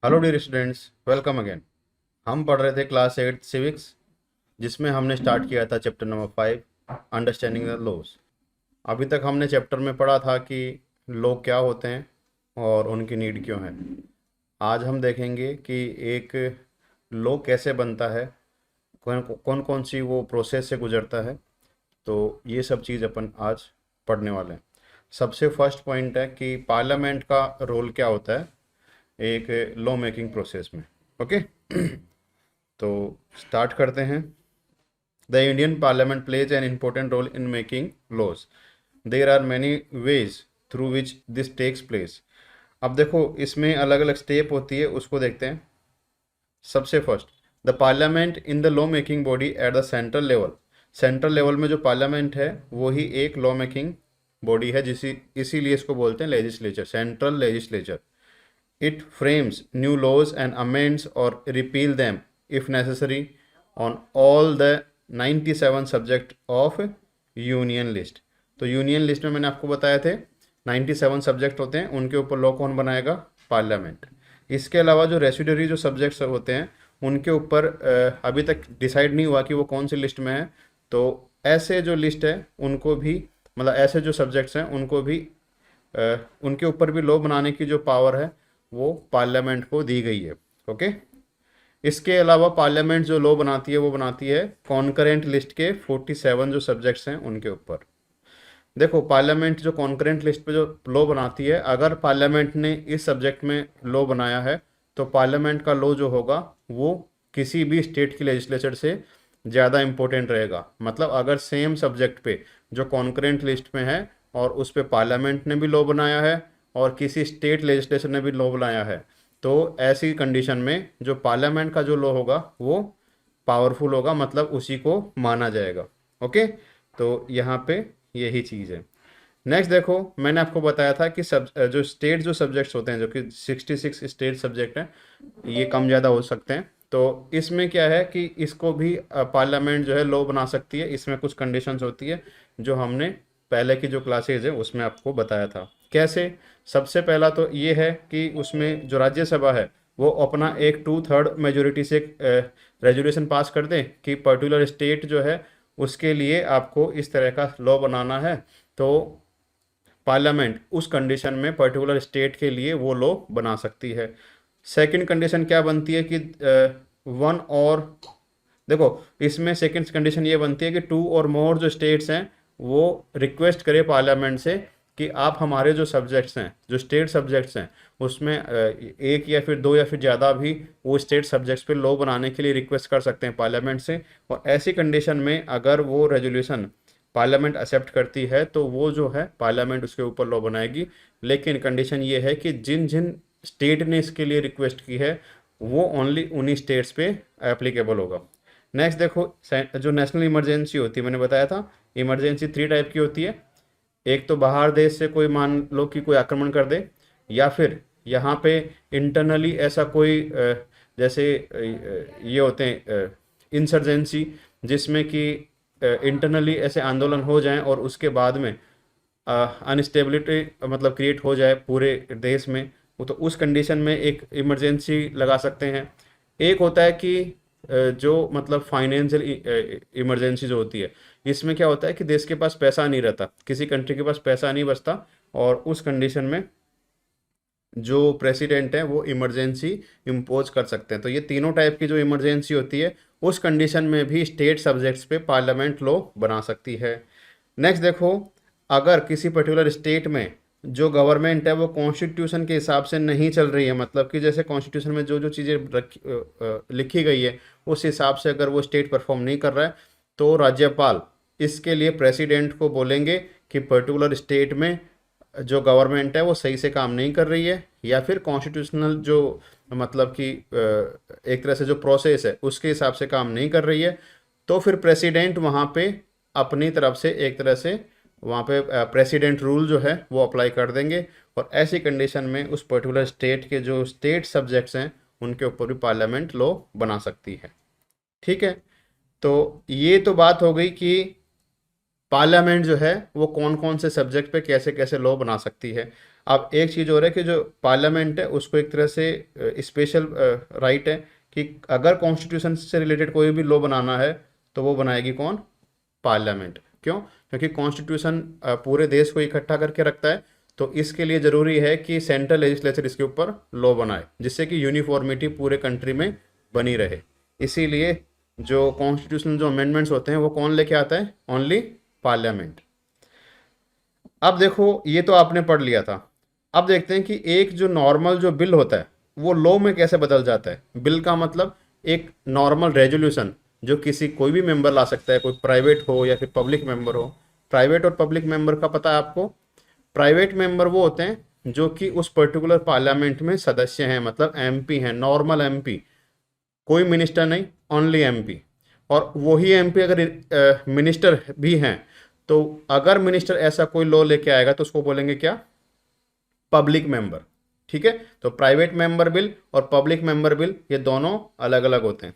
Hello dear students, welcome again. हम पढ़ रहे थे क्लास 8 सिविक्स, जिसमें हमने स्टार्ट किया था chapter number 5 understanding the laws. अभी तक हमने चैप्टर में पढ़ा था कि लॉ क्या होते हैं और उनकी नीड क्यों है। आज हम देखेंगे कि एक लॉ कैसे बनता है, कौन कौन कौन सी वो प्रोसेस से गुजरता है। तो ये सब चीज़ अपन आज पढ़ने वाले हैं। सबसे फर्स्ट पॉइंट है कि पार्लियामेंट का रोल क्या होता है एक लॉ मेकिंग प्रोसेस में। ओके तो स्टार्ट करते हैं। The Indian parliament plays an important role in making laws. There are many ways through which this takes place. अब देखो, इसमें अलग अलग स्टेप होती है, उसको देखते हैं। सबसे first, the parliament in the law making body at the central level. Central level में जो पार्लियामेंट है वो ही एक लॉ मेकिंग बॉडी है, इसीलिए इसको बोलते हैं legislature, central legislature. It frames new laws and amends or repeal them if necessary on all the 97 subject of union list. तो यूनियन लिस्ट में मैंने आपको बताया थे 97 सब्जेक्ट होते हैं, उनके ऊपर लॉ कौन बनाएगा? पार्लियामेंट। इसके अलावा जो रेसिडरी जो सब्जेक्ट्स होते हैं उनके ऊपर अभी तक डिसाइड नहीं हुआ कि वो कौन सी लिस्ट में है। तो ऐसे जो लिस्ट है उनको भी, मतलब ऐसे जो सब्जेक्ट्स हैं उनको भी उनके ऊपर भी लॉ बनाने की जो पावर है वो पार्लियामेंट को दी गई है। ओके, इसके अलावा पार्लियामेंट जो लॉ बनाती है वो बनाती है कॉन्करेंट लिस्ट के 47 जो सब्जेक्ट्स हैं उनके ऊपर। देखो, पार्लियामेंट जो कॉन्करेंट लिस्ट पे जो लॉ बनाती है, अगर पार्लियामेंट ने इस सब्जेक्ट में लॉ बनाया है तो पार्लियामेंट का लॉ जो होगा वो किसी भी स्टेट की लेजिस्लेचर से ज़्यादा इम्पोर्टेंट रहेगा। मतलब अगर सेम सब्जेक्ट पे जो कॉन्करेंट लिस्ट में है और उस पर पार्लियामेंट ने भी लॉ बनाया है और किसी स्टेट लेजिस्लेचर ने भी लॉ बनाया है, तो ऐसी कंडीशन में जो पार्लियामेंट का जो लॉ होगा वो पावरफुल होगा, मतलब उसी को माना जाएगा। ओके, तो यहाँ पे यही चीज़ है। नेक्स्ट देखो, मैंने आपको बताया था कि जो स्टेट जो सब्जेक्ट्स होते हैं, जो कि 66 स्टेट सब्जेक्ट हैं, ये कम ज़्यादा हो सकते हैं। तो इसमें क्या है कि इसको भी पार्लियामेंट जो है लॉ बना सकती है। इसमें कुछ कंडीशंस होती है जो हमने पहले की जो क्लासेज है उसमें आपको बताया था। कैसे? सबसे पहला तो ये है कि उसमें जो राज्यसभा है वो अपना एक 2/3 मेजोरिटी से रेजोल्यूशन पास कर दे कि पर्टिकुलर स्टेट जो है उसके लिए आपको इस तरह का लॉ बनाना है। तो पार्लियामेंट उस कंडीशन में पर्टिकुलर स्टेट के लिए वो लॉ बना सकती है। सेकंड कंडीशन क्या बनती है कि वन और, देखो इसमें सेकंड कंडीशन ये बनती है कि 2 और मोर जो स्टेट्स हैं वो रिक्वेस्ट करे पार्लियामेंट से कि आप हमारे जो सब्जेक्ट्स हैं, जो स्टेट सब्जेक्ट्स हैं, उसमें एक या फिर 2 या फिर ज़्यादा भी वो स्टेट सब्जेक्ट्स पे लॉ बनाने के लिए रिक्वेस्ट कर सकते हैं पार्लियामेंट से। और ऐसी कंडीशन में अगर वो रेजोल्यूशन पार्लियामेंट एक्सेप्ट करती है तो वो जो है पार्लियामेंट उसके ऊपर लॉ बनाएगी। लेकिन कंडीशन ये है कि जिन जिन स्टेट ने इसके लिए रिक्वेस्ट की है वो ओनली उन्हीं स्टेट्स पे एप्लीकेबल होगा। नेक्स्ट देखो, जो नेशनल इमरजेंसी होती है, मैंने बताया था इमरजेंसी 3 टाइप की होती है। एक तो बाहर देश से कोई, मान लो कि कोई आक्रमण कर दे, या फिर यहाँ पे इंटरनली ऐसा कोई जैसे ये होते हैं इंसर्जेंसी, जिसमें कि इंटरनली ऐसे आंदोलन हो जाएं और उसके बाद में अनस्टेबिलिटी मतलब क्रिएट हो जाए पूरे देश में, वो तो उस कंडीशन में एक इमरजेंसी लगा सकते हैं। एक होता है कि जो मतलब फाइनेंशियल इमरजेंसी जो होती है, इसमें क्या होता है कि देश के पास पैसा नहीं रहता, किसी कंट्री के पास पैसा नहीं बचता, और उस कंडीशन में जो प्रेसिडेंट है वो इमरजेंसी इम्पोज कर सकते हैं। तो ये तीनों टाइप की जो इमरजेंसी होती है उस कंडीशन में भी स्टेट सब्जेक्ट्स पे पार्लियामेंट लॉ बना सकती है। नेक्स्ट देखो, अगर किसी पर्टिकुलर स्टेट में जो गवर्नमेंट है वो कॉन्स्टिट्यूशन के हिसाब से नहीं चल रही है, मतलब कि जैसे कॉन्स्टिट्यूशन में जो जो चीज़ें लिखी गई है उस हिसाब से अगर वो स्टेट परफॉर्म नहीं कर रहा है, तो राज्यपाल इसके लिए प्रेसिडेंट को बोलेंगे कि पर्टिकुलर स्टेट में जो गवर्नमेंट है वो सही से काम नहीं कर रही है, या फिर कॉन्स्टिट्यूशनल जो मतलब कि एक तरह से जो प्रोसेस है उसके हिसाब से काम नहीं कर रही है। तो फिर प्रेसिडेंट वहाँ पे अपनी तरफ से एक तरह से वहाँ पे प्रेसिडेंट रूल जो है वो अप्लाई कर देंगे, और ऐसी कंडीशन में उस पर्टिकुलर स्टेट के जो स्टेट सब्जेक्ट्स हैं उनके ऊपर भी पार्लियामेंट लॉ बना सकती है। ठीक है, तो ये तो बात हो गई कि पार्लियामेंट जो है वो कौन कौन से सब्जेक्ट पे कैसे कैसे लॉ बना सकती है। अब एक चीज़ और है कि जो पार्लियामेंट है उसको एक तरह से स्पेशल राइट है कि अगर कॉन्स्टिट्यूशन से रिलेटेड कोई भी लॉ बनाना है तो वो बनाएगी कौन? पार्लियामेंट। क्यों? क्योंकि कॉन्स्टिट्यूशन पूरे देश को इकट्ठा करके रखता है, तो इसके लिए ज़रूरी है कि सेंट्रल लेजिस्लेचर इसके ऊपर लॉ बनाए जिससे कि यूनिफॉर्मिटी पूरे कंट्री में बनी रहे। इसीलिए जो कॉन्स्टिट्यूशनल जो अमेंडमेंट्स होते हैं वो कौन लेके आता है? Only parliament. अब देखो ये तो आपने पढ़ लिया था। अब देखते हैं कि एक जो नॉर्मल जो बिल होता है वो लॉ में कैसे बदल जाता है। बिल का मतलब एक नॉर्मल रेजोल्यूशन जो किसी कोई भी मेंबर ला सकता है, कोई प्राइवेट हो या फिर पब्लिक मेंबर हो। प्राइवेट और पब्लिक मेंबर का पता है आपको? प्राइवेट मेंबर वो होते हैं जो कि उस पर्टिकुलर पार्लियामेंट में सदस्य हैं, मतलब एमपी हैं, नॉर्मल एमपी, कोई मिनिस्टर नहीं, ओनली एमपी। और वही एमपी अगर मिनिस्टर भी हैं तो अगर मिनिस्टर ऐसा कोई लॉ लेके आएगा तो उसको बोलेंगे क्या? Public member. ठीक है, तो प्राइवेट मेंबर बिल और पब्लिक मेंबर बिल ये दोनों अलग अलग होते हैं।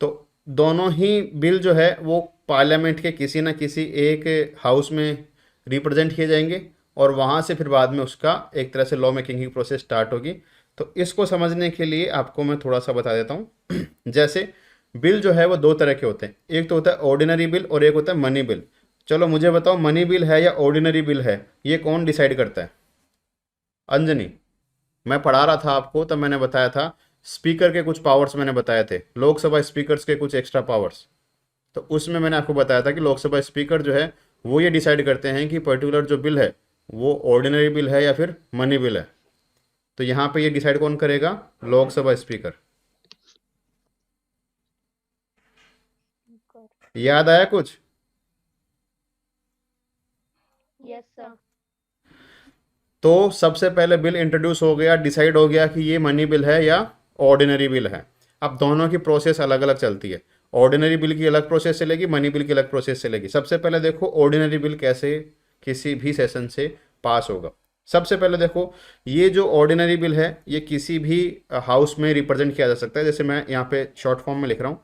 तो दोनों ही बिल जो है वो पार्लियामेंट के किसी ना किसी एक हाउस में रिप्रेजेंट किए जाएंगे और वहाँ से फिर बाद में उसका एक तरह से लॉ मेकिंग की प्रोसेस स्टार्ट होगी। तो इसको समझने के लिए आपको मैं थोड़ा सा बता देता हूँ। जैसे बिल जो है वो दो तरह के होते हैं, एक तो होता है ऑर्डिनरी बिल और एक होता है मनी बिल। चलो मुझे बताओ, मनी बिल है या ऑर्डिनरी बिल है, ये कौन डिसाइड करता है? अंजनी, मैं पढ़ा रहा था आपको तब मैंने बताया था स्पीकर के कुछ पावर्स मैंने बताए थे, लोकसभा स्पीकर्स के कुछ एक्स्ट्रा पावर्स। तो उसमें मैंने आपको बताया था कि लोकसभा स्पीकर जो है वो ये डिसाइड करते हैं कि पर्टिकुलर जो बिल है वो ऑर्डिनरी बिल है या फिर मनी बिल है। तो यहाँ पे ये डिसाइड कौन करेगा? लोकसभा स्पीकर। याद आया कुछ? Yes sir. तो सबसे पहले बिल इंट्रोड्यूस हो गया, डिसाइड हो गया कि ये मनी बिल है या ऑर्डिनरी बिल है। अब दोनों की प्रोसेस अलग अलग चलती है, ऑर्डिनरी बिल की अलग प्रोसेस चलेगी, मनी बिल की अलग प्रोसेस चलेगी। सबसे पहले देखो ऑर्डिनरी बिल कैसे किसी भी सेशन से पास होगा। सबसे पहले देखो ये जो ऑर्डिनरी बिल है ये किसी भी हाउस में रिप्रेजेंट किया जा सकता है। जैसे मैं यहाँ पे शॉर्ट फॉर्म में लिख रहा हूँ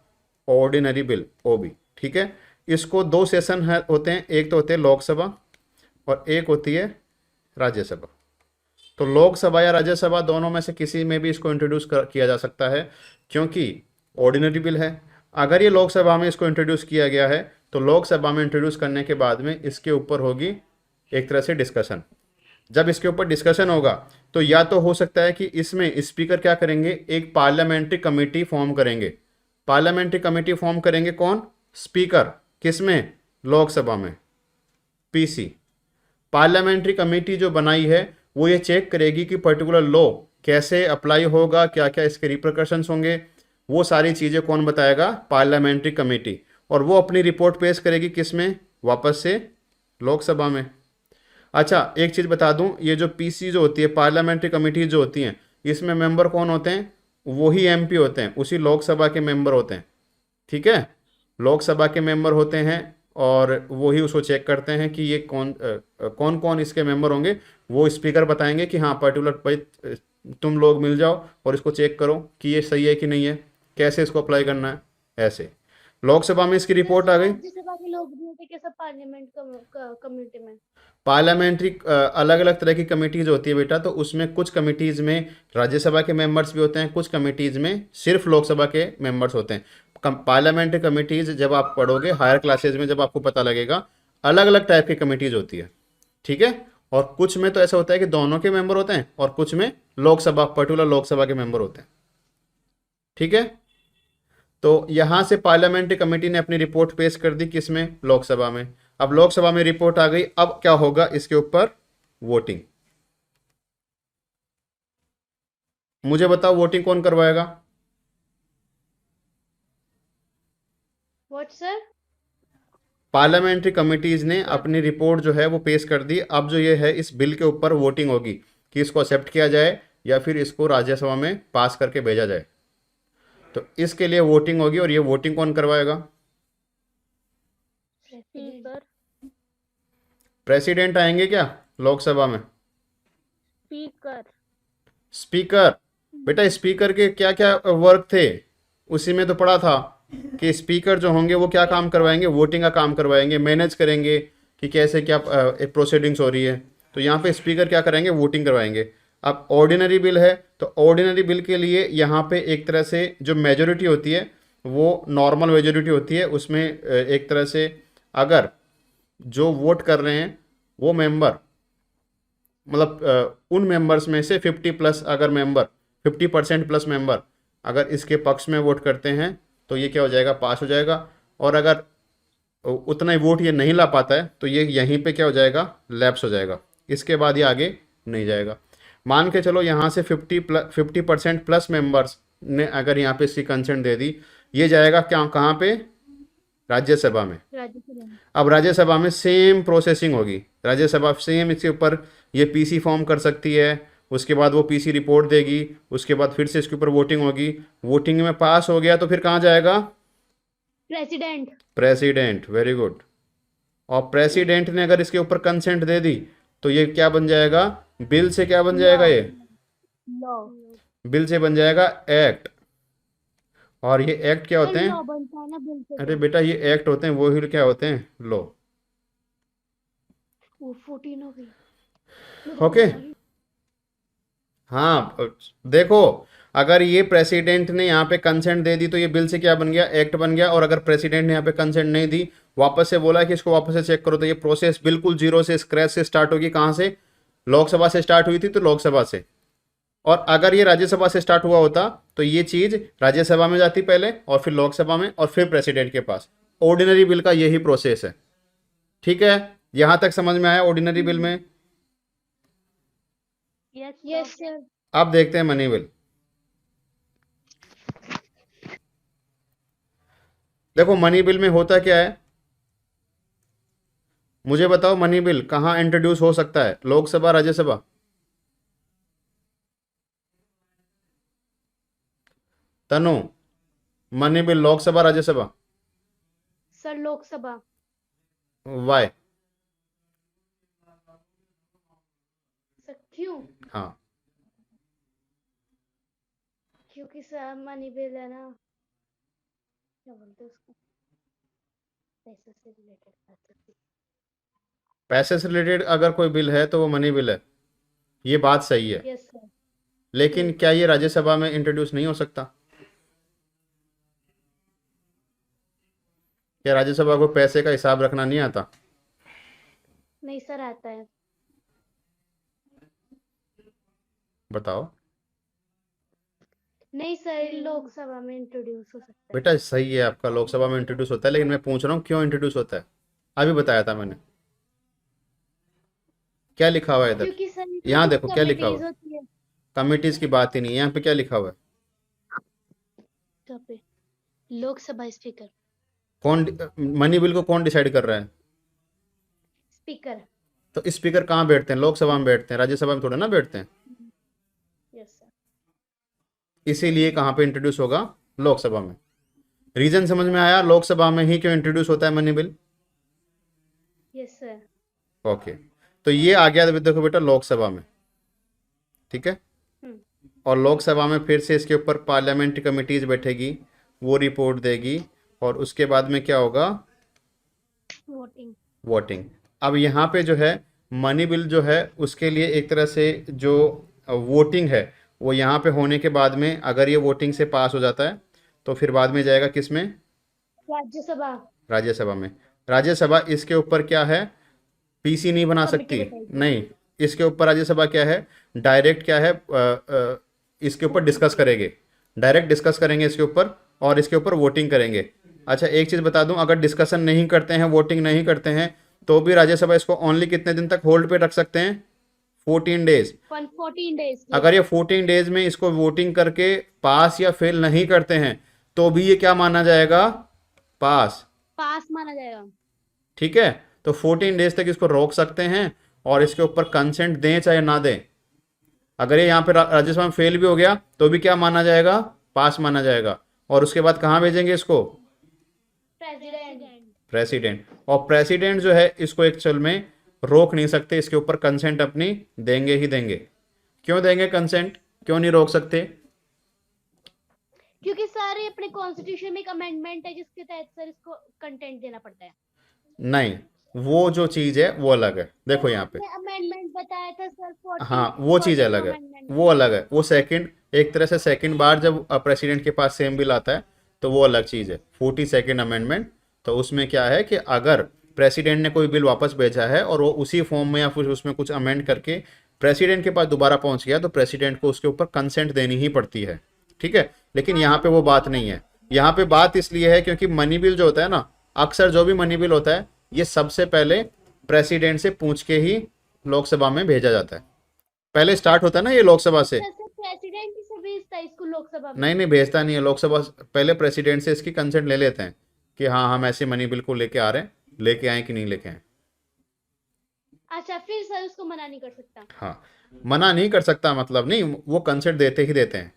ऑर्डिनरी बिल, ओबी। ठीक है, इसको दो सेशन होते हैं, एक तो होते हैं लोकसभा और एक होती है राज्यसभा। तो लोकसभा या राज्यसभा दोनों में से किसी में भी इसको इंट्रोड्यूस किया जा सकता है क्योंकि ऑर्डिनरी बिल है। अगर ये लोकसभा में इसको इंट्रोड्यूस किया गया है तो लोकसभा में इंट्रोड्यूस करने के बाद में इसके ऊपर होगी एक तरह से डिस्कशन। जब इसके ऊपर डिस्कशन होगा तो या तो हो सकता है कि इसमें स्पीकर क्या करेंगे, एक पार्लियामेंट्री कमेटी फॉर्म करेंगे। पार्लियामेंट्री कमेटी फॉर्म करेंगे कौन? स्पीकर। किसमें? लोकसभा में, पीसी। पार्लियामेंट्री कमेटी जो बनाई है वो ये चेक करेगी कि पर्टिकुलर लॉ कैसे अप्लाई होगा, क्या क्या इसके रिप्रकशंस होंगे, वो सारी चीज़ें कौन बताएगा? Parliamentary committee. और वो अपनी रिपोर्ट पेश करेगी किस में? वापस से लोकसभा में। अच्छा एक चीज़ बता दूं, ये जो पीसी जो होती है, पार्लियामेंट्री कमेटी जो होती हैं, इसमें मेंबर कौन होते हैं? वही एमपी होते हैं, उसी लोकसभा के मेंबर होते हैं। ठीक है, लोकसभा के मेंबर होते हैं और वही उसको चेक करते हैं कि ये कौन कौन इसके मेंबर होंगे। वो स्पीकर बताएंगे कि हाँ पर्टिकुलर भाई तुम लोग मिल जाओ और इसको चेक करो कि ये सही है कि नहीं है, कैसे इसको अप्लाई करना है। ऐसे लोकसभा में इसकी रिपोर्ट आ गई। राज्यसभा के लोग भी होते क्या सब पार्लियामेंट कम्युनिटी में? पार्लियामेंट्री अलग अलग तरह की कमिटीज़ होती है बेटा, तो उसमें कुछ कमिटीज़ में राज्यसभा के मेंबर्स भी होते हैं, कुछ कमिटीज़ में सिर्फ लोकसभा के मेंबर्स होते हैं। पार्लियामेंट्री कमिटीज़ जब आप पढ़ोगे हायर क्लासेज में जब आपको पता लगेगा अलग अलग टाइप की कमिटीज़ होती है। ठीक है, और कुछ में तो ऐसा होता है कि दोनों के मेंबर होते हैं और कुछ में लोकसभा पर्टिकुलर लोकसभा के मेंबर होते हैं। ठीक है, तो यहाँ से पार्लियामेंट्री कमेटी ने अपनी रिपोर्ट पेश कर दी किसमें? लोकसभा में। अब लोकसभा में रिपोर्ट आ गई, अब क्या होगा? इसके ऊपर वोटिंग। मुझे बताओ वोटिंग कौन करवाएगा? What sir? पार्लियामेंट्री कमिटीज ने अपनी रिपोर्ट जो है वो पेश कर दी। अब जो ये है इस बिल के ऊपर वोटिंग होगी कि इसको एक्सेप्ट किया जाए या फिर इसको राज्यसभा में पास करके भेजा जाए। तो इसके लिए वोटिंग होगी और ये वोटिंग कौन करवाएगा? स्पीकर। प्रेसिडेंट आएंगे क्या लोकसभा में? स्पीकर। स्पीकर। बेटा स्पीकर के क्या क्या वर्क थे उसी में तो पढ़ा था कि स्पीकर जो होंगे वो क्या काम करवाएंगे? वोटिंग का काम करवाएंगे, मैनेज करेंगे कि कैसे क्या प्रोसीडिंग्स हो रही है। तो यहाँ पे स्पीकर क्या करेंगे, वोटिंग करवाएंगे। अब ऑर्डिनरी बिल है तो ऑर्डिनरी बिल के लिए यहाँ पे एक तरह से जो मेजोरिटी होती है वो नॉर्मल मेजोरिटी होती है, उसमें एक तरह से अगर जो वोट कर रहे हैं वो मेंबर, मतलब उन मेंबर्स में से 50+ अगर मेंबर 50% प्लस मेंबर अगर इसके पक्ष में वोट करते हैं तो ये क्या हो जाएगा, पास हो जाएगा। और अगर उतना ही वोट ये नहीं ला पाता है तो ये यहीं पे क्या हो जाएगा, लैप्स हो जाएगा। इसके बाद ये आगे नहीं जाएगा। मान के चलो यहाँ से 50% प्लस मेंबर्स ने अगर यहाँ पे इसकी कंसेंट दे दी, ये जाएगा क्या, कहाँ पे, राज्यसभा में। राज्यसभा में। अब राज्यसभा में सेम प्रोसेसिंग होगी, राज्यसभा सेम इसके ऊपर ये पीसी फॉर्म कर सकती है, उसके बाद वो पीसी रिपोर्ट देगी, उसके बाद फिर से इसके ऊपर वोटिंग होगी। वोटिंग में पास हो गया तो फिर कहाँ जाएगा, प्रेसिडेंट। President, very good. और प्रेसिडेंट ने अगर इसके ऊपर कंसेंट दे दी तो ये क्या बन जाएगा, बिल से क्या बन जाएगा, ये लॉ। बिल से बन जाएगा एक्ट। और ये एक्ट क्या होते हैं, लॉ बनता है ना बिल से। अरे बेटा ये एक्ट होते हैं, वो ही क्या होते हैं, लॉ। वो 14 हो गई। ओके, हाँ देखो, अगर ये प्रेसिडेंट ने यहाँ पे कंसेंट दे दी तो ये बिल से क्या बन गया, एक्ट बन गया। और अगर प्रेसिडेंट ने यहाँ पे कंसेंट नहीं दी, वापस से बोला कि इसको वापस से चेक करो, तो ये प्रोसेस बिल्कुल जीरो से, स्क्रैच से स्टार्ट होगी। कहाँ से, लोकसभा से स्टार्ट हुई थी तो लोकसभा से। और अगर ये राज्यसभा से स्टार्ट हुआ होता तो ये चीज़ राज्यसभा में जाती पहले, और फिर लोकसभा में, और फिर प्रेसिडेंट के पास। ऑर्डिनरी बिल का यही प्रोसेस है। ठीक है, यहाँ तक समझ में आया ऑर्डिनरी बिल में। Yes sir. अब देखते हैं मनी बिल। देखो मनी बिल में होता क्या है, मुझे बताओ मनी बिल कहाँ इंट्रोड्यूस हो सकता है, Lok Sabha Rajya Sabha? Tanu, money bill Lok Sabha Rajya Sabha? Sir Lok Sabha. Why? Sir क्यों? हाँ, क्योंकि सर मनी बिल है ना, क्या बोलते हैं उसको, पैसे से रिलेटेड बात होती पैसे से रिलेटेड अगर कोई बिल है तो वो मनी बिल है, ये बात सही है। है। Yes sir. लेकिन क्या ये राज्यसभा में इंट्रोड्यूस नहीं हो सकता? क्या राज्यसभा को पैसे का हिसाब रखना नहीं आता? नहीं सर आता है। बताओ नहीं सर, लोकसभा में इंट्रोड्यूस हो सकता है। बेटा, सही है आपका, लोकसभा में इंट्रोड्यूस होता है, लेकिन मैं पूछ रहा हूँ क्यों इंट्रोड्यूस होता है। अभी बताया था मैंने, क्या लिखा हुआ है इधर, क्योंकि सर यहाँ देखो क्या लिखा कमिटीज हुआ है। होती है। कमिटीज की बात ही नहीं है, यहाँ पे क्या लिखा हुआ है, कहाँ पे? लोकसभा स्पीकर। कौन, मनी बिल को कौन डिसाइड कर रहा है? स्पीकर। तो स्पीकर कहाँ बैठते हैं, लोकसभा में बैठते हैं, राज्यसभा में थोड़ा ना बैठते हैं। Yes sir. इसीलिए कहाँ पे इंट्रोड्यूस होगा, लोकसभा में। रीजन समझ में आया, लोकसभा में ही क्यों इंट्रोड्यूस होता है money bill? Yes sir. Okay, तो ये आ गया देखो बेटा लोकसभा में, ठीक है। और लोकसभा में फिर से इसके ऊपर पार्लियामेंट्री कमिटीज बैठेगी, वो रिपोर्ट देगी, और उसके बाद में क्या होगा, वोटिंग। वोटिंग। अब यहाँ पे जो है मनी बिल जो है उसके लिए एक तरह से जो वोटिंग है वो यहाँ पे होने के बाद में, अगर ये वोटिंग से पास हो जाता है तो फिर बाद में जाएगा किस में, राज्यसभा। राज्यसभा में। राज्यसभा इसके ऊपर क्या है, पीसी नहीं बना कमेटी सकती, बैठाएगी। नहीं, इसके ऊपर राज्यसभा क्या है, डायरेक्ट क्या है, इसके ऊपर डिस्कस करेंगे, डायरेक्ट डिस्कस करेंगे इसके ऊपर, और इसके ऊपर वोटिंग करेंगे। अच्छा एक चीज़ बता दूं, अगर डिस्कशन नहीं करते हैं, वोटिंग नहीं करते हैं, तो भी राज्यसभा इसको ओनली कितने दिन तक होल्ड पे रख सकते हैं, 14 डेज। 14 डेज। अगर ये 14 डेज में इसको वोटिंग करके पास या फेल नहीं करते हैं तो भी ये क्या माना जाएगा, पास। पास माना जाएगा। ठीक है, तो 14 डेज तक इसको रोक सकते हैं, और इसके ऊपर कंसेंट दें चाहे ना दें। अगर ये यहाँ पे राज्यसभा में फेल भी हो गया तो भी क्या माना जाएगा, पास माना जाएगा। और उसके बाद कहाँ भेजेंगे इसको, प्रेसिडेंट। प्रेसिडेंट। और प्रेसिडेंट जो है इसको एक्चुअल में रोक नहीं सकते, इसके ऊपर कंसेंट अपनी देंगे ही देंगे। क्यों देंगे कंसेंट, क्यों नहीं रोक सकते? क्योंकि सर ये अपने कॉन्स्टिट्यूशन में एक अमेंडमेंट है जिसके तहत सर इसको कंटेंट देना पड़ता है। नहीं, वो जो चीज़ है वो अलग है। देखो यहाँ पे, आपने अमेंडमेंट बताया था सर, हाँ 14 वो चीज़ 14 अलग है, अमेंडमेंट। वो अलग है, वो सेकंड, एक तरह से सेकंड बार जब प्रेसिडेंट के पास सेम बिल आता है तो वो अलग चीज़ है। 42nd अमेंडमेंट, तो उसमें क्या है कि अगर प्रेसिडेंट ने कोई बिल वापस भेजा है और वो उसी फॉर्म में या फिर उसमें कुछ अमेंड करके प्रेसिडेंट के पास दोबारा पहुंच गया तो प्रेसिडेंट को उसके ऊपर कंसेंट देनी ही पड़ती है, ठीक है। लेकिन हाँ यहाँ सर, पे वो वो बात तो नहीं पता है। है। यहाँ पे बात इसलिए है क्योंकि मनी बिल जो होता है ना, अक्सर जो भी मनी बिल होता है ये सबसे पहले प्रेसिडेंट से पूछ के ही लोकसभा में भेजा जाता है। पहले स्टार्ट होता है ना ये लोकसभा से। अच्छा सर, प्रेसिडेंट ही से भेजता है इसको लोकसभा में? नहीं नहीं, भेजता नहीं है लोकसभा, पहले प्रेसिडेंट से इसकी कंसेंट ले लेते हैं कि हाँ हम ऐसे मनी बिल को लेके आ रहे हैं, लेके आए कि नहीं लेके आए। अच्छा, फिर सर उसको मना नहीं कर सकता? हाँ, मना नहीं कर सकता मतलब नहीं, वो कंसेंट देते ही देते हैं,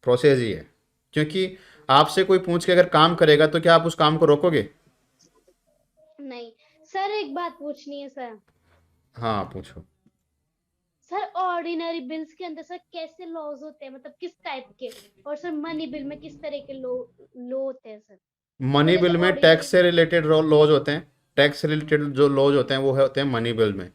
प्रोसेस ही है। क्योंकि आपसे कोई पूछ के अगर काम करेगा तो क्या आप उस काम को रोकोगे? नहीं सर, एक बात पूछनी है सर। हाँ पूछो। सर ऑर्डिनरी बिल्स के अंदर सर कैसे लॉज होते हैं, मतलब किस टाइप के? और सर मनी बिल में किस तरह के लो होते हैं सर? तो मनी जैसे बिल में ऑर्डिनरी टैक्स से बिल। रिलेटेड लॉज होते हैं, टैक्स से रिलेटेड जो लॉज होते हैं वो होते हैं मनी बिल में।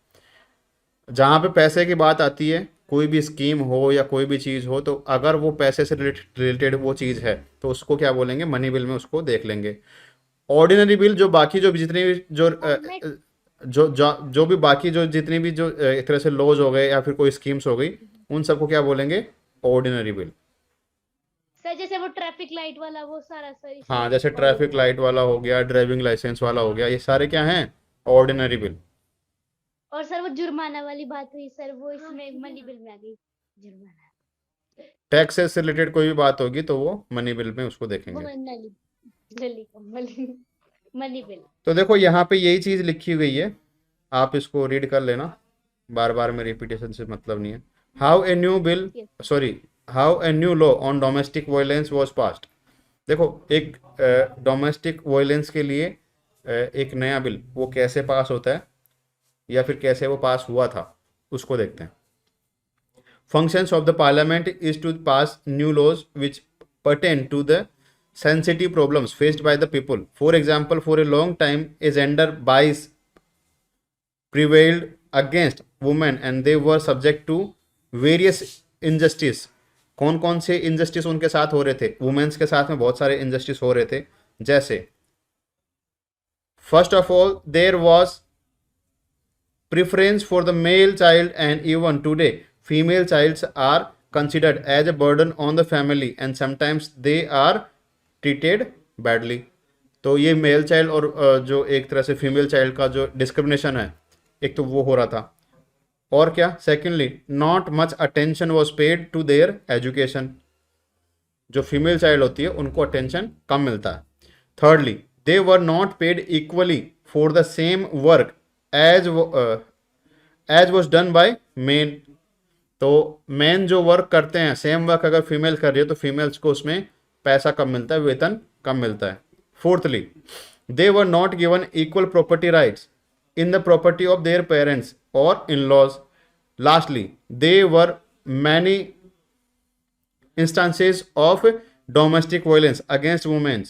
जहाँ पे पैसे की बात आती है, कोई भी स्कीम हो या कोई भी चीज़ हो, तो अगर वो पैसे से रिलेटेड वो चीज़ है तो उसको क्या बोलेंगे, मनी बिल में उसको देख लेंगे। ऑर्डिनरी बिल जो बाकी जो भी जितने भी सर मैं जो भी बाकी जो जितनी भी जो एक तरह से लॉज हो गए या फिर कोई स्कीम्स हो गई, उन सबको क्या बोलेंगे, ऑर्डिनरी बिल। सर जैसे वो ट्रैफिक लाइट वाला वो सारा सर हाँ, इसमें जैसे ट्रैफिक ऑर्डिनरी। लाइट वाला हो गया, ड्राइविंग लाइसेंस वाला हो गया, ये सारे क्या हैं, ऑर्डिनरी बिल। और सर वो जुर्माना वाली बात हुई सर, वो इसमें मनी बिल में आ गई, जुर्माना। टैक्सेस से रिलेटेड कोई भी बात होगी तो वो मनी बिल में उसको वो देखेंगे। नली नली का मनी मनी बिल। तो देखो यहाँ पे यही चीज़ लिखी हुई है, आप इसको रीड कर लेना, बार बार में रिपीटेशन से मतलब नहीं है। How a new bill, yes. Sorry, how a new law on domestic violence was passed. देखो, एक डोमेस्टिक वायलेंस के लिए एक नया बिल वो कैसे पास होता है या फिर कैसे वो पास हुआ था, उसको देखते हैं। Functions of the parliament is to pass new laws which pertain to the sensitive problems faced by the people. For example, for a long time, a gender bias prevailed against women and they were subject to various injustice. कौन कौन से injustice उनके साथ हो रहे थे, women's के साथ में बहुत सारे injustice हो रहे थे। जैसे first of all there was preference for the male child, and even today female childs are considered as a burden on the family and sometimes they are treated badly। तो ये मेल चाइल्ड और जो एक तरह से female child का जो discrimination है, एक तो वो हो रहा था। और क्या, secondly, not much attention was paid to their education. जो फीमेल चाइल्ड होती है उनको अटेंशन कम मिलता है। Thirdly, they were not paid equally for the same work as as was done by men. तो मेन जो वर्क करते हैं, सेम वर्क अगर फीमेल कर रही है तो फीमेल्स को उसमें पैसा कम मिलता है, वेतन कम मिलता है। Fourthly, they were not given equal property rights in the property of their parents और in laws. Lastly, they were many instances of domestic violence against women,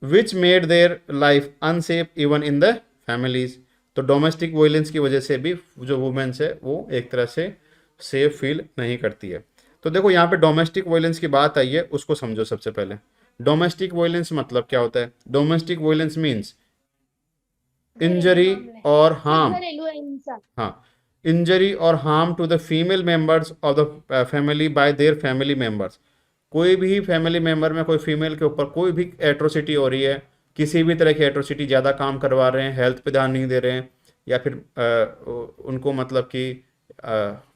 which made their life unsafe even in the families। तो domestic violence की वजह से भी जो women's है वो एक तरह से सेफ फील नहीं करती है। तो देखो यहाँ पे डोमेस्टिक वायलेंस की बात आई है, उसको समझो। सबसे पहले डोमेस्टिक वायलेंस मतलब क्या होता है। डोमेस्टिक वायलेंस मीन्स घरेलू इंजरी मामले और सर, हार्म, घरेलू हिंसा। हाँ, इंजरी और harm to the female members of the family by their family members. कोई भी फैमिली मेंबर में कोई फीमेल के ऊपर कोई भी एट्रोसिटी हो रही है, किसी भी तरह की एट्रोसिटी, ज़्यादा काम करवा रहे हैं, हेल्थ पे ध्यान नहीं दे रहे हैं, या फिर उनको मतलब कि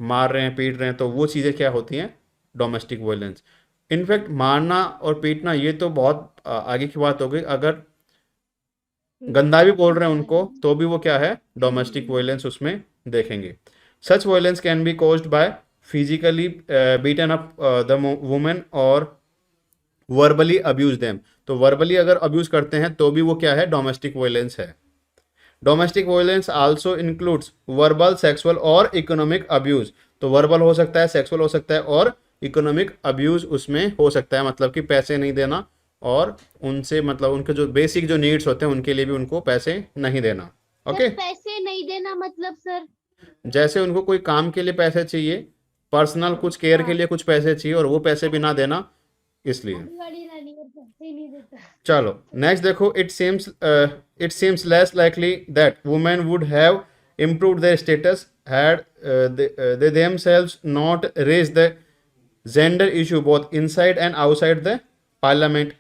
मार रहे हैं, पीट रहे हैं, तो वो चीज़ें क्या होती हैं, डोमेस्टिक वायलेंस। इनफैक्ट मारना और पीटना ये तो बहुत आगे की बात हो गई, अगर गंदा भी बोल रहे हैं उनको तो भी वो क्या है, डोमेस्टिक वायलेंस उसमें देखेंगे। Such violence can be caused by physically beaten up the women और वर्बली अब्यूज देम। तो वर्बली अगर अब्यूज करते हैं तो भी वो क्या है, डोमेस्टिक वायलेंस है। Domestic violence also includes verbal, sexual और इकोनॉमिक अब्यूज। तो वर्बल हो सकता है, सेक्सुअल हो सकता है और इकोनॉमिक अब्यूज उसमें हो सकता है, मतलब कि पैसे नहीं देना और उनसे मतलब उनके जो बेसिक जो नीड्स होते हैं उनके लिए भी उनको पैसे नहीं देना। ओके। सर पैसे नहीं देना मतलब सर? जैसे उनको कोई काम के लिए पैसे चाहिए, पर्सनल कुछ केयर के हाँ, लिए कुछ पैसे चाहिए और वो पैसे भी ना देना, इसलिए। अभी वाली रानी और पैसे ही नहीं देता। चलो नेक्स्ट देखो, it seems less likely that women would have improved their status had they themselves not raised the gender issue both inside and outside the parliament.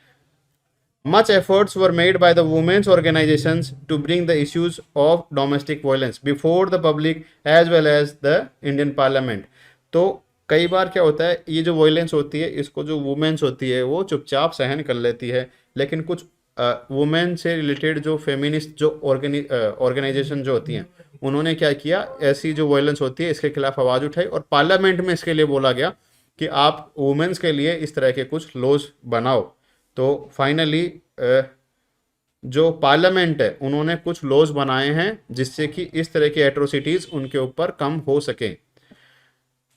Much efforts were made by the women's organizations to bring the issues of domestic violence before the public as well as the Indian parliament. तो कई बार क्या होता है, ये जो violence होती है इसको जो वुमेन्स होती है वो चुपचाप सहन कर लेती है, लेकिन कुछ वुमेन से रिलेटेड जो फेमिनिस्ट जो ऑर्गेनाइजेशन जो होती हैं उन्होंने क्या किया, ऐसी जो वायलेंस होती है इसके खिलाफ आवाज़ उठाई और पार्लियामेंट में इसके लिए बोला गया कि आप वुमेन्स के लिए इस तरह के कुछ लॉज बनाओ। तो फाइनली जो पार्लियामेंट है उन्होंने कुछ लॉज बनाए हैं जिससे कि इस तरह की एट्रोसिटीज़ उनके ऊपर कम हो सके।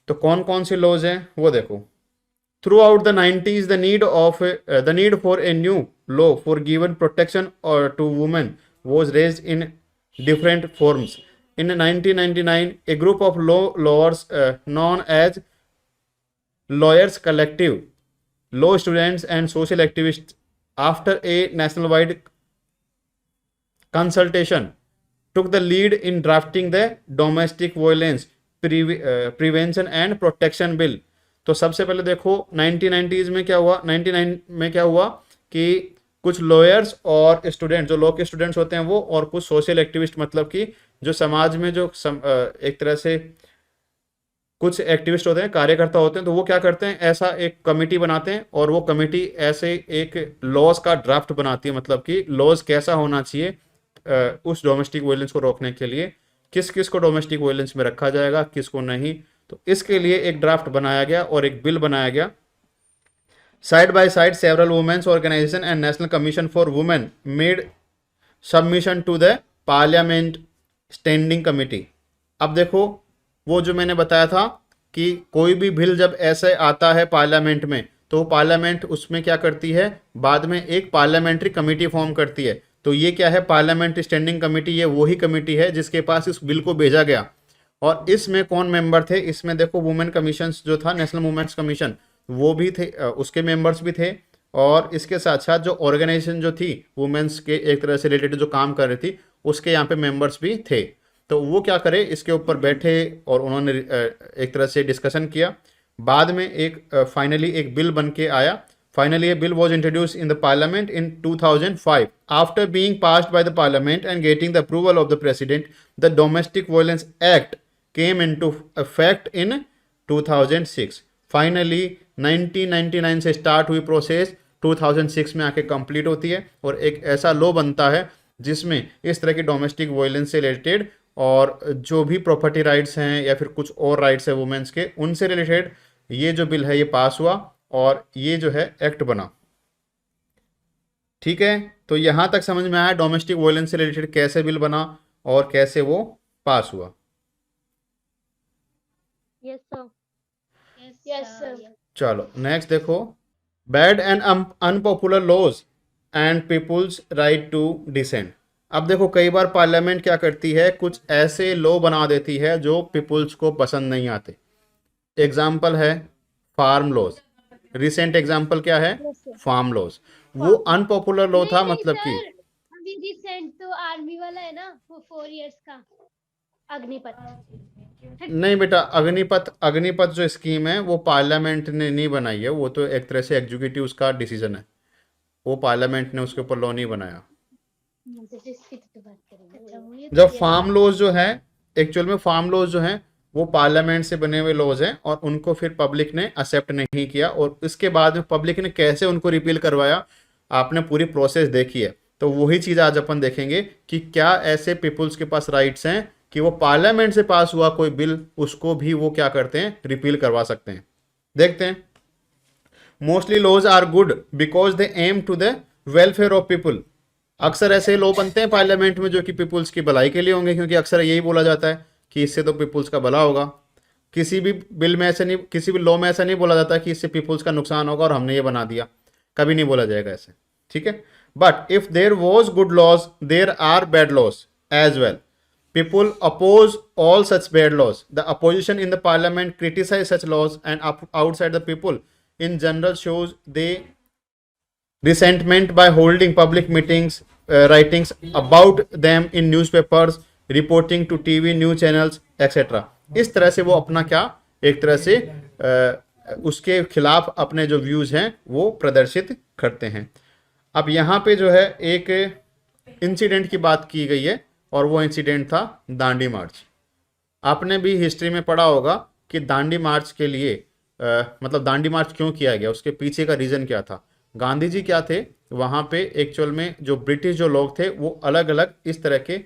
तो कौन कौन से लॉज हैं वो देखो। Through out the 90s the need for a new law for given protection or to women was raised in different forms. In 1999 a group of lawyers known as Lawyers Collective, law students and social activists, after a nationwide consultation, took the lead in drafting the Domestic Violence Prevention and Protection Bill. तो सबसे पहले देखो 1990s में क्या हुआ, 99 में क्या हुआ कि कुछ लॉयर्स और स्टूडेंट, जो लॉ के स्टूडेंट्स होते हैं वो, और कुछ सोशल एक्टिविस्ट, मतलब कि जो समाज में जो एक तरह से कुछ एक्टिविस्ट होते हैं, कार्यकर्ता होते हैं, तो वो क्या करते हैं, ऐसा एक कमेटी बनाते हैं और वो कमेटी ऐसे एक लॉज का ड्राफ्ट बनाती है, मतलब कि लॉज कैसा होना चाहिए उस डोमेस्टिक वायलेंस को रोकने के लिए, किस किस को डोमेस्टिक वायलेंस में रखा जाएगा, किसको नहीं। तो इसके लिए एक ड्राफ्ट बनाया गया और एक बिल बनाया गया। Side by side several women's organisation and national commission for women made submission to the parliament standing committee. अब देखो वो जो मैंने बताया था कि कोई भी बिल जब ऐसे आता है पार्लियामेंट में तो पार्लियामेंट उसमें क्या करती है, बाद में एक पार्लियामेंट्री कमेटी फॉर्म करती है। तो ये क्या है, पार्लियामेंट स्टैंडिंग कमेटी, ये वही कमेटी है जिसके पास इस बिल को भेजा गया। और इसमें कौन मेंबर थे, इसमें देखो वुमेन कमीशन जो था, नेशनल वुमेन्स कमीशन, वो भी थे, उसके मेंबर्स भी थे। और इसके साथ साथ जो ऑर्गेनाइजेशन जो थी वुमेन्स के एक तरह से रिलेटेड जो काम कर रही थी उसके यहाँ पे मेंबर्स भी थे। तो वो क्या करे, इसके ऊपर बैठे और उन्होंने एक तरह से डिस्कशन किया। बाद में एक फाइनली एक बिल बन के आया। Finally, a bill was introduced in the parliament in 2005. After being passed by the parliament and getting the approval of the president, the Domestic Violence Act came into effect in 2006. Finally, 1999 से start हुई process 2006 में आके complete होती है और एक ऐसा law बनता है जिसमें इस तरह की डोमेस्टिक वायलेंस से रिलेटेड और जो भी प्रॉपर्टी राइट्स हैं या फिर कुछ और राइट्स है वुमेन्स के, उनसे रिलेटेड ये जो बिल है ये पास हुआ और ये जो है एक्ट बना। ठीक है, तो यहां तक समझ में आया डोमेस्टिक वायलेंस से रिलेटेड कैसे बिल बना और कैसे वो पास हुआ। Yes sir, yes sir. चलो नेक्स्ट देखो, bad and unpopular laws and people's right to dissent. अब देखो कई बार पार्लियामेंट क्या करती है, कुछ ऐसे लॉ बना देती है जो पीपुल्स को पसंद नहीं आते। एग्जाम्पल है फार्म लॉज, रिसेंट एग्जाम्पल क्या है, फार्म लॉज। वो अनपॉपुलर लॉ था, मतलब कि अभी रिसेंट तो आर्मी वाला है ना, वो 4 इयर्स का अग्निपथ। नहीं बेटा, अग्निपथ जो स्कीम है वो पार्लियामेंट ने नहीं बनाई है, वो तो एक तरह से एग्जीक्यूटिव उसका डिसीजन है, वो पार्लियामेंट ने उसके ऊपर लॉ नहीं बनाया। जब फार्म लॉज जो है, एक्चुअल में फार्म लॉज जो है वो पार्लियामेंट से बने हुए लॉज हैं और उनको फिर पब्लिक ने एक्सेप्ट नहीं किया और इसके बाद में पब्लिक ने कैसे उनको रिपील करवाया, आपने पूरी प्रोसेस देखी है। तो वही चीज़ आज अपन देखेंगे कि क्या ऐसे पीपुल्स के पास राइट्स हैं कि वो पार्लियामेंट से पास हुआ कोई बिल उसको भी वो क्या करते हैं, रिपील करवा सकते हैं। देखते हैं। Mostly laws are good because they aim to the welfare of people. अक्सर ऐसे लॉ बनते हैं पार्लियामेंट में जो कि पीपुल्स की भलाई के लिए होंगे, क्योंकि अक्सर यही बोला जाता है कि इससे तो पीपुल्स का भला होगा। किसी भी बिल में ऐसे नहीं, किसी भी लॉ में ऐसा नहीं बोला जाता कि इससे पीपुल्स का नुकसान होगा और हमने ये बना दिया, कभी नहीं बोला जाएगा ऐसे। ठीक है, but if there was good laws there are bad laws. as well. People oppose all such bad laws. The opposition in the parliament criticize such laws, and outside the people in general shows they resentment by holding public meetings, writings about them in newspapers, reporting to TV news channels, etc. इस तरह से वो अपना क्या एक तरह से उसके खिलाफ अपने जो व्यूज हैं वो प्रदर्शित करते हैं. अब यहाँ पे जो है एक इंसिडेंट की बात की गई है और वो इंसिडेंट था दांडी मार्च. आपने भी हिस्ट्री में पढ़ा होगा कि दांडी मार्च के लिए मतलब दांडी मार्च क्यों किया गया, उसके पीछे का रीज़न क्या था. गांधी जी क्या थे वहाँ पे एक्चुअल में जो ब्रिटिश जो लोग थे वो अलग अलग इस तरह के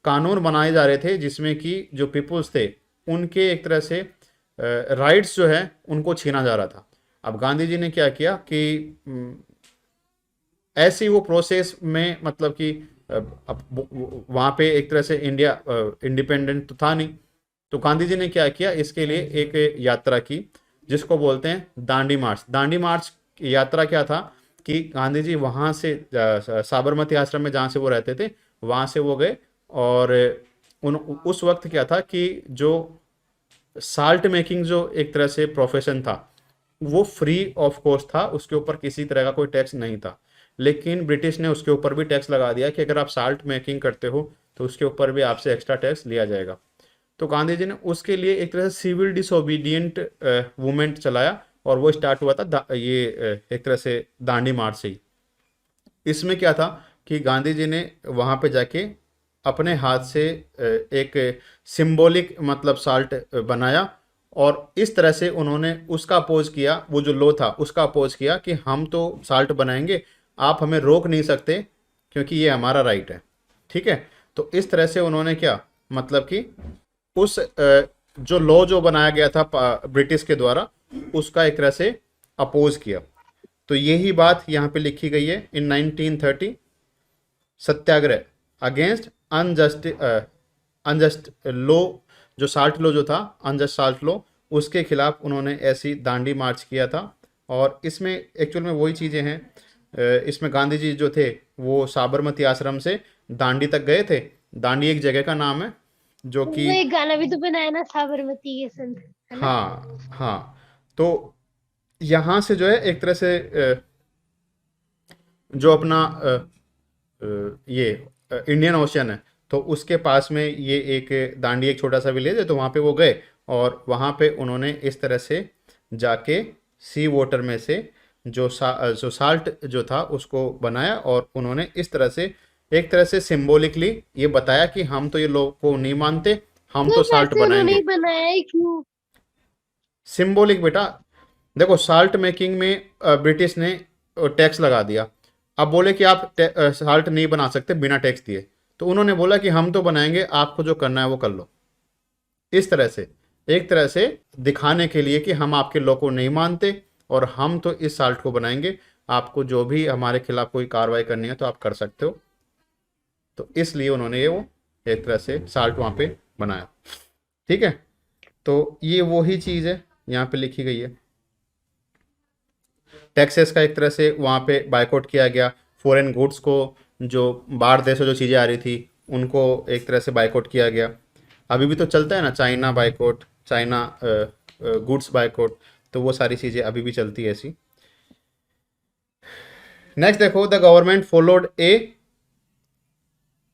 कानून बनाए जा रहे थे जिसमें कि जो पीपुल्स थे उनके एक तरह से राइट्स जो है उनको छीना जा रहा था. अब गांधी जी ने क्या किया कि ऐसी वो प्रोसेस में मतलब कि अब वहाँ पे एक तरह से इंडिया इंडिपेंडेंट तो था नहीं, तो गांधी जी ने क्या किया इसके लिए एक यात्रा की जिसको बोलते हैं दांडी मार्च. दांडी मार्च की यात्रा क्या था कि गांधी जी वहाँ से साबरमती आश्रम में जहाँ से वो रहते थे वहाँ से वो गए और उस वक्त क्या था कि जो साल्ट मेकिंग जो एक तरह से प्रोफेशन था वो फ्री ऑफ कॉस्ट था, उसके ऊपर किसी तरह का कोई टैक्स नहीं था. लेकिन ब्रिटिश ने उसके ऊपर भी टैक्स लगा दिया कि अगर आप साल्ट मेकिंग करते हो तो उसके ऊपर भी आपसे एक्स्ट्रा टैक्स लिया जाएगा. तो गांधी जी ने उसके लिए एक तरह से सिविल डिसोबीडियंट मूवमेंट चलाया और वो स्टार्ट हुआ था ये एक तरह से दांडी मार्च से ही. इसमें क्या था कि गांधी जी ने वहाँ पे जाके अपने हाथ से एक सिंबॉलिक मतलब साल्ट बनाया और इस तरह से उन्होंने उसका अपोज किया, वो जो लॉ था उसका अपोज किया कि हम तो साल्ट बनाएंगे, आप हमें रोक नहीं सकते क्योंकि ये हमारा राइट है. ठीक है, तो इस तरह से उन्होंने क्या मतलब कि उस जो लॉ जो बनाया गया था ब्रिटिश के द्वारा उसका एक तरह से अपोज किया. तो यही बात यहाँ पे लिखी गई है इन 1930 सत्याग्रह अगेंस्ट अनजस्ट लॉ, जो साल्ट लॉ जो था अनजस्ट साल्ट लॉ उसके खिलाफ उन्होंने ऐसी दांडी मार्च किया था. और इसमें एक्चुअल में वही चीज़ें हैं, इसमें गांधी जी जो थे वो साबरमती आश्रम से दांडी तक गए थे. दांडी एक जगह का नाम है जो कि वो एक गाना भी तो बनाया ना साबरमती के संग, है ना? हाँ हाँ. तो यहाँ से जो है एक तरह से जो अपना ये इंडियन ओशन है तो उसके पास में ये एक दांडी एक छोटा सा विलेज है, तो वहाँ पे वो गए और वहाँ पे उन्होंने इस तरह से जाके सी वाटर में से जो साल्ट जो था उसको बनाया और उन्होंने इस तरह से एक तरह से सिंबॉलिकली ये बताया कि हम तो ये लोग को नहीं मानते, हम तो साल्ट वैसे उन्होंने बनाएंगे. ही बनाया है, क्यों? सिंबॉलिक बेटा, देखो साल्ट मेकिंग में ब्रिटिश ने टैक्स लगा दिया. अब बोले कि आप साल्ट नहीं बना सकते बिना टैक्स दिए, तो उन्होंने बोला कि हम तो बनाएंगे, आपको जो करना है वो कर लो. इस तरह से एक तरह से दिखाने के लिए कि हम आपके लॉ को नहीं मानते और हम तो इस साल्ट को बनाएंगे, आपको जो भी हमारे खिलाफ कोई कार्रवाई करनी है तो आप कर सकते हो. तो इसलिए उन्होंने ये वो एक तरह से साल्ट वहाँ पे बनाया. ठीक है, तो ये वही चीज़ है यहाँ पे लिखी गई है. टैक्सेस का एक तरह से वहाँ पे बायकॉट किया गया. फॉरेन गुड्स को जो बाहर देशों जो चीज़ें आ रही थी उनको एक तरह से बायकॉट किया गया. अभी भी तो चलता है ना, China boycott, China goods boycott, तो वो सारी चीज़ें अभी भी चलती है ऐसी. नेक्स्ट देखो, the government followed A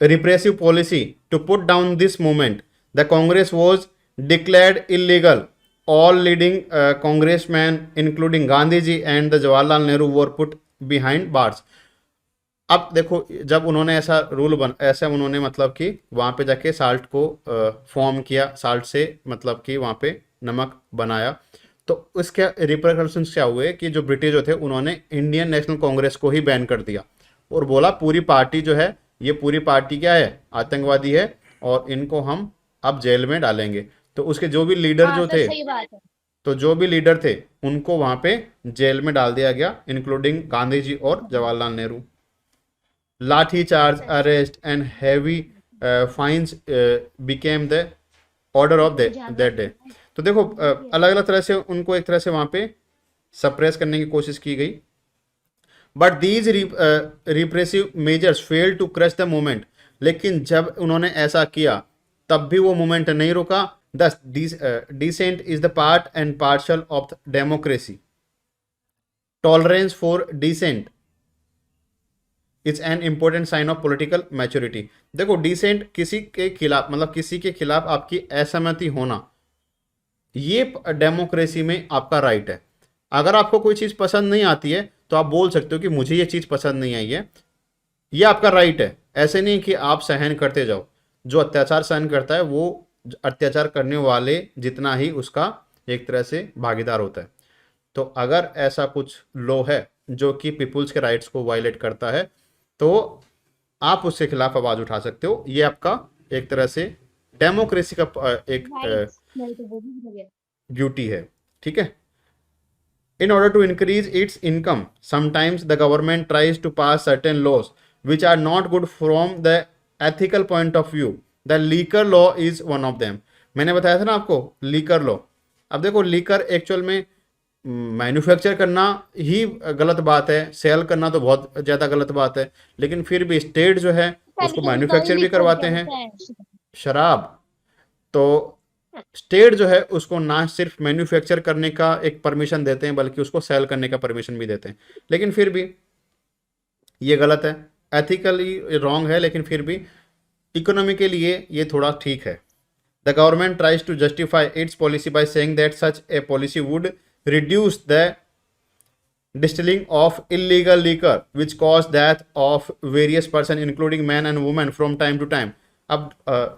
repressive policy to put down this movement. The Congress was declared illegal. All leading congressmen, including Gandhi ji and the Jawaharlal Nehru, were put behind bars. अब देखो, जब उन्होंने ऐसा ऐसा उन्होंने मतलब कि वहाँ पे जाके साल्ट को फॉर्म किया, साल्ट से मतलब कि वहाँ पे नमक बनाया, तो इसके रिपरकशंस क्या हुए कि जो ब्रिटिश जो थे उन्होंने इंडियन नेशनल कांग्रेस को ही बैन कर दिया और बोला पूरी पार्टी जो है, ये पूरी पार्टी क्या है, आतंकवादी है और इनको हम अब जेल में डालेंगे. तो उसके जो भी लीडर हाँ जो सर, थे, सही बात है। तो जो भी लीडर थे उनको वहाँ पे जेल में डाल दिया गया, इंक्लूडिंग गांधी जी और Jawaharlal Nehru. Lathi charge, arrest and heavy fines became the order of that day. तो देखो अलग अलग तरह से उनको एक तरह से वहाँ पे सप्रेस करने की कोशिश की गई. But these repressive measures failed to crush the movement. लेकिन जब उन्होंने ऐसा किया तब भी वो मूवमेंट नहीं रुका। This dissent is the part and parcel of democracy. Tolerance for dissent it's an important sign of political maturity. देखो, डिसेंट किसी के खिलाफ, मतलब किसी के खिलाफ आपकी असहमति होना, ये डेमोक्रेसी में आपका राइट है। अगर आपको कोई चीज़ पसंद नहीं आती है तो आप बोल सकते हो कि मुझे ये चीज़ पसंद नहीं आई है, ये आपका राइट है। ऐसे नहीं कि आप सहन करते जाओ। जो अत्याचार सहन करता है वो अत्याचार करने वाले जितना ही उसका एक तरह से भागीदार होता है। तो अगर ऐसा कुछ लॉ है जो कि पीपुल्स के राइट्स को वायलेट करता है तो आप उसके खिलाफ आवाज उठा सकते हो। ये आपका एक तरह से डेमोक्रेसी का एक राइट्स नहीं तो वो भी हो गया। ड्यूटी है। ठीक है। In order to increase its income, sometimes the government tries to pass certain laws which are not good from the ethical point of view. The liquor law is one of them. मैंने बताया था ना आपको liquor law. अब देखो, liquor actual में manufacture करना ही गलत बात है, सेल करना तो बहुत ज़्यादा गलत बात है, लेकिन फिर भी स्टेट जो है उसको मैन्युफैक्चर भी करवाते हैं शराब। तो स्टेट जो है उसको ना सिर्फ मैन्युफैक्चर करने का एक परमिशन देते हैं बल्कि उसको सेल करने का परमिशन भी देते हैं। लेकिन फिर भी ये गलत है, एथिकली रॉन्ग है, लेकिन फिर भी इकोनॉमी के लिए ये थोड़ा ठीक है। The government tries to justify its policy by saying that such a policy would reduce the distilling of illegal liquor which caused death of various person including men and women from time to time। अब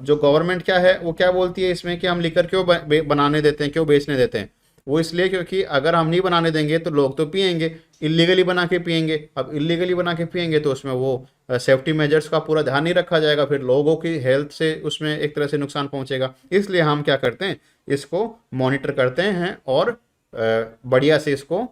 जो government क्या है वो क्या बोलती है इसमें कि हम लिकर क्यों बनाने देते हैं, क्यों बेचने देते हैं? वो इसलिए क्योंकि अगर हम नहीं बनाने देंगे तो लोग तो पिएंगे, इलीगली बना के पिएंगे। अब इलीगली बना के पिएंगे तो उसमें वो सेफ्टी मेजर्स का पूरा ध्यान नहीं रखा जाएगा, फिर लोगों की हेल्थ से उसमें एक तरह से नुकसान पहुंचेगा। इसलिए हम क्या करते हैं, इसको मॉनिटर करते हैं और बढ़िया से इसको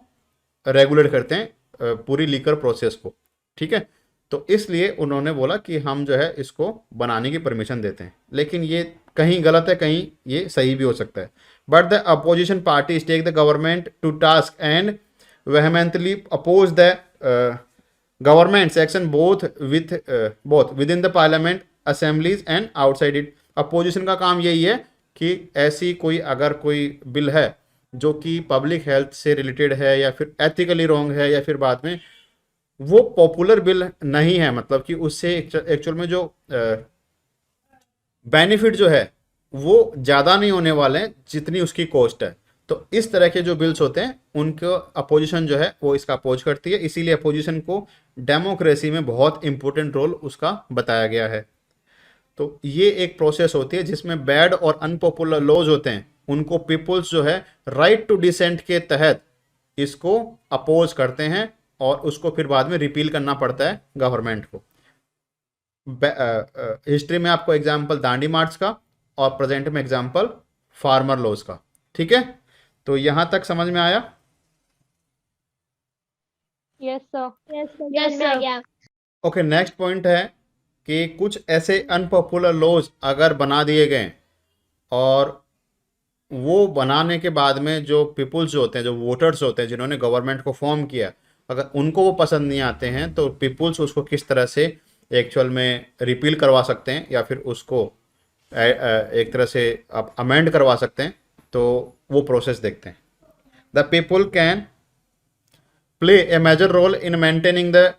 रेगुलेट करते हैं पूरी लीकर प्रोसेस को। ठीक है। तो इसलिए उन्होंने बोला कि हम जो है इसको बनाने की परमिशन देते हैं। लेकिन ये कहीं गलत है, कहीं ये सही भी हो सकता है। But the opposition parties take the government to task and vehemently oppose the government's action both with in the parliament assemblies and outside it. Opposition का काम यही है कि ऐसी कोई अगर कोई बिल है जो कि पब्लिक हेल्थ से रिलेटेड है या फिर एथिकली रॉन्ग है या फिर बाद में वो पॉपुलर बिल नहीं है, मतलब कि उससे एक्चुअल में जो बेनिफिट जो है वो ज़्यादा नहीं होने वाले हैं जितनी उसकी कॉस्ट है। तो इस तरह के जो बिल्स होते हैं उनको अपोजिशन जो है वो इसका अपोज करती है। इसीलिए अपोजिशन को डेमोक्रेसी में बहुत इंपॉर्टेंट रोल उसका बताया गया है। तो ये एक प्रोसेस होती है जिसमें बैड और अनपॉपुलर लॉज होते हैं, उनको पीपुल्स जो है राइट टू डिसेंट के तहत इसको अपोज करते हैं और उसको फिर बाद में रिपील करना पड़ता है गवर्नमेंट को। हिस्ट्री में आपको एग्जाम्पल दांडी मार्च का और प्रेजेंट में एग्जाम्पल फार्मर लॉज का। ठीक है। तो यहां तक समझ में आया? Yes sir. Yes sir. Okay, next point है कि कुछ ऐसे अनपॉपुलर लॉज अगर बना दिए गए और वो बनाने के बाद में जो पीपुल्स जो होते हैं, जो वोटर्स होते हैं जिन्होंने गवर्नमेंट को फॉर्म किया, अगर उनको वो पसंद नहीं आते हैं तो पीपुल्स उसको किस तरह से एक्चुअल में रिपील करवा सकते हैं या फिर उसको एक तरह से आप अमेंड करवा सकते हैं। तो वो प्रोसेस देखते हैं। The people can play a major role in maintaining the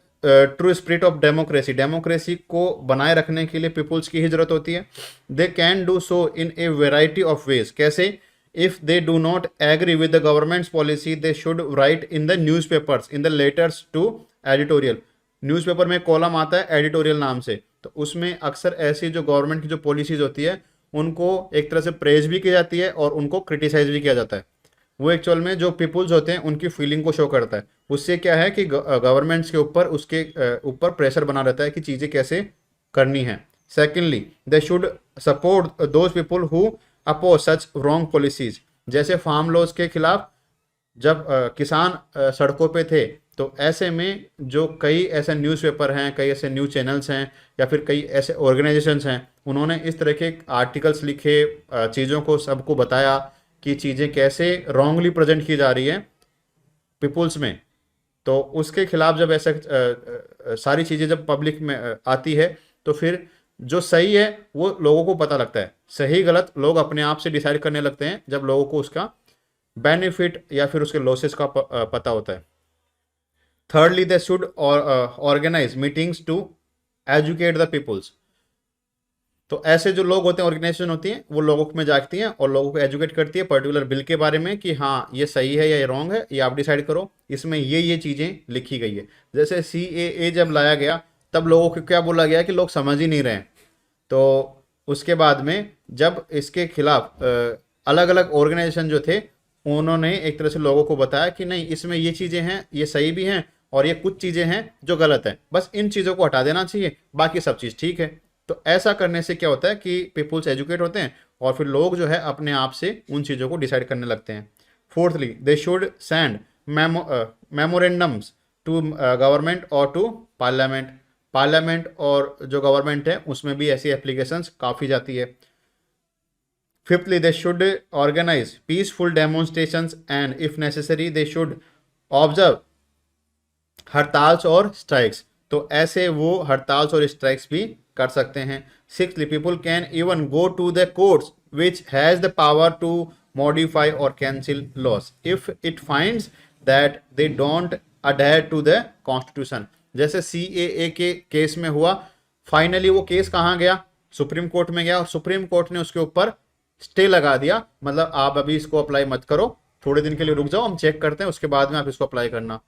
true spirit of democracy. Democracy को बनाए रखने के लिए पीपुल्स की ही जरूरत होती है। They can do so in a variety of ways. कैसे? If they do not agree with the government's policy they should write in the newspapers in the letters to editorial. Newspaper में column आता है editorial नाम से, तो उसमें अक्सर ऐसी जो गवर्नमेंट की जो पॉलिसीज होती है उनको एक तरह से प्रेज भी की जाती है और उनको क्रिटिसाइज भी किया जाता है। वो एक्चुअल में जो पीपुल्स होते हैं उनकी फीलिंग को शो करता है। उससे क्या है कि गवर्नमेंट्स के ऊपर उसके ऊपर प्रेशर बना रहता है कि चीज़ें कैसे करनी है। Secondly, they should support those people who oppose such wrong policies. जैसे फार्म लॉज के खिलाफ जब किसान सड़कों पे थे तो ऐसे में जो कई ऐसे न्यूज़पेपर हैं, कई ऐसे न्यूज़ चैनल्स हैं या फिर कई ऐसे ऑर्गेनाइजेशंस हैं, उन्होंने इस तरह के आर्टिकल्स लिखे, चीज़ों को सबको बताया कि चीज़ें कैसे रॉन्गली प्रेजेंट की जा रही है पीपुल्स में। तो उसके खिलाफ जब ऐसा सारी चीज़ें जब पब्लिक में आती है तो फिर जो सही है वो लोगों को पता लगता है, सही गलत लोग अपने आप से डिसाइड करने लगते हैं जब लोगों को उसका बेनिफिट या फिर उसके लॉसेस का पता होता है। Thirdly they should organise meetings to educate the peoples. तो ऐसे जो लोग होते हैं, ऑर्गेनाइजेशन होती हैं, वो लोगों में जागती हैं और लोगों को एजुकेट करती है पर्टिकुलर बिल के बारे में कि हाँ ये सही है या ये रॉन्ग है, ये आप डिसाइड करो, इसमें ये चीज़ें लिखी गई है। जैसे CAA जब लाया गया तब लोगों को क्या बोला गया कि लोग समझ ही नहीं रहे हैं। तो उसके बाद में जब इसके खिलाफ अलग अलग ऑर्गेनाइजेशन जो थे उन्होंने एक तरह से लोगों को बताया कि नहीं, इसमें ये चीज़ें हैं, ये सही भी हैं और ये कुछ चीज़ें हैं जो गलत है, बस इन चीज़ों को हटा देना चाहिए, बाकी सब चीज़ ठीक है। तो ऐसा करने से क्या होता है कि पीपुल्स एजुकेट होते हैं और फिर लोग जो है अपने आप से उन चीज़ों को डिसाइड करने लगते हैं। Fourthly they should send memorandums to government और टू पार्लियामेंट। पार्लियामेंट और जो गवर्नमेंट है उसमें भी ऐसी एप्लीकेशंस काफ़ी जाती है। Fifthly they should organise peaceful demonstrations and if necessary they should observe hartals और स्ट्राइक्स। तो ऐसे वो हड़ताल्स और स्ट्राइक्स भी कर सकते हैं। Sixthly people can even go to the courts which has the power to modify और cancel laws if it finds that they don't adhere to the constitution. जैसे CAA के केस में हुआ, फाइनली वो केस कहाँ गया, सुप्रीम कोर्ट में गया और सुप्रीम कोर्ट ने उसके ऊपर स्टे लगा दिया, मतलब आप अभी इसको अप्लाई मत करो, थोड़े दिन के लिए रुक जाओ, हम चेक करते हैं, उसके बाद में आप इसको अप्लाई करना।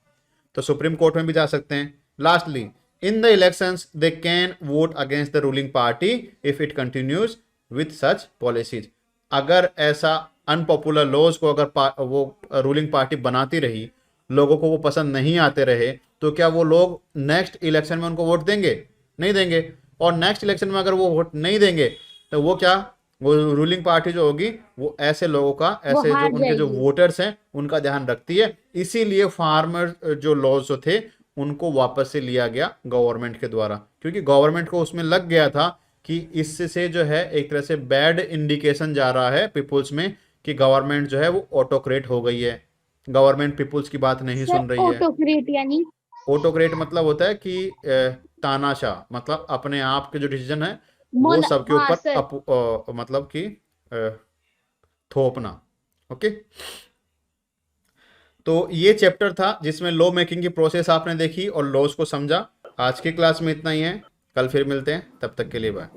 तो सुप्रीम कोर्ट में भी जा सकते हैं। Lastly in the elections they can vote against the ruling party if it continues with such policies. अगर ऐसा अनपॉपुलर लॉज को अगर वो रूलिंग पार्टी बनाती रही, लोगों को वो पसंद नहीं आते रहे, तो क्या वो लोग नेक्स्ट इलेक्शन में उनको वोट देंगे? नहीं देंगे। और नेक्स्ट इलेक्शन में अगर वो वोट नहीं देंगे तो वो क्या, वो रूलिंग पार्टी जो होगी वो ऐसे लोगों का, वो ऐसे जो हार उनके जो जाएगी। वोटर्स हैं उनका ध्यान रखती है। इसीलिए फार्मर जो लॉज जो थे उनको वापस से लिया गया गवर्नमेंट के द्वारा, क्योंकि गवर्नमेंट को उसमें लग गया था कि इससे जो है एक तरह से बैड इंडिकेशन जा रहा है पीपुल्स में कि गवर्नमेंट जो है वो ऑटोक्रेट हो गई है, गवर्नमेंट पीपुल्स की बात नहीं सुन सर रही है। ऑटोक्रेट यानी? ऑटोक्रेट मतलब होता है कि तानाशाह, मतलब अपने आप के जो डिसीजन है वो मोना सबके हाँ ऊपर सर। मतलब कि थोपना। ओके, तो ये चैप्टर था जिसमें लॉ मेकिंग की प्रोसेस आपने देखी और लॉज को समझा। आज की क्लास में इतना ही है, कल फिर मिलते हैं, तब तक के लिए बाय।